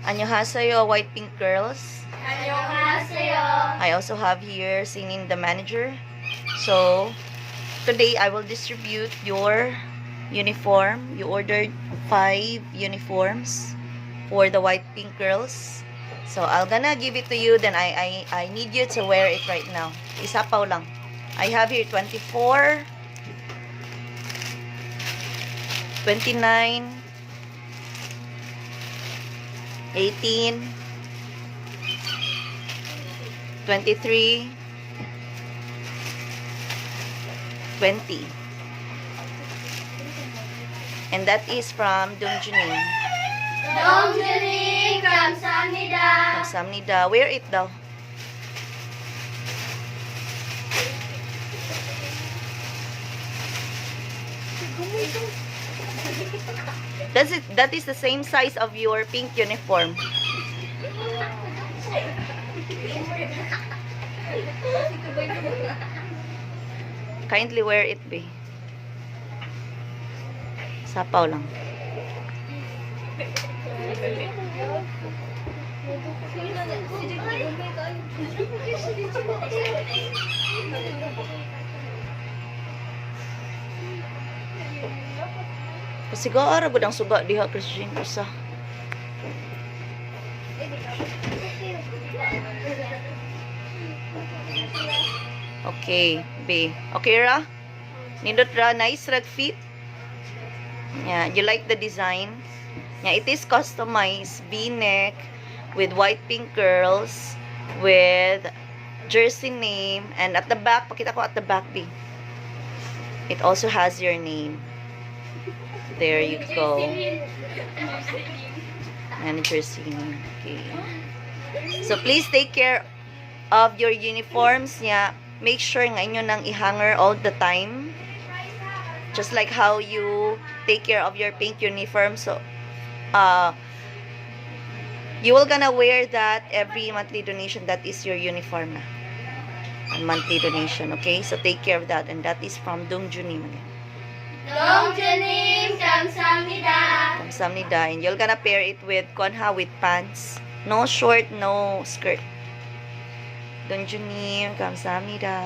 Annyeonghaseyo, White Pink Girls. 안녕하세요. I also have here singing the manager. So, today I will distribute your uniform. You ordered 5 uniforms for the White Pink Girls. So, I'm gonna give it to you. Then, I need you to wear it right now. Isapaw lang. I have here 24, 29, 18, 23, 20. And that is from Dongjuning. 동준이 감사합니다. Kamsahamnida. Wear it daw. That is the same size of your pink uniform. Kindly wear it, be. Sapaw lang. Pasigara gud ang suga diha, Christine, usa. Okay, B. Okay ra? Nindot ra, nice rag fit. Yeah, you like the design? Yeah, it is customized V-neck with white pink curls with jersey name, and at the back, pakita ko at the back, B. It also has your name. There you go. Manager name. Okay. So please take care of your uniforms. Yeah, make sure nga inyo nang i-hanger all the time. Just like how you take care of your pink uniform. So, you will gonna wear that every monthly donation. That is your uniform na. Monthly donation, okay? So, take care of that. And that is from Dongjunim again. 동준님 감사합니다. Kamsahamnida. And you're gonna pair it with konha with pants. No short, no skirt. Dongjunim, kamsahamnida.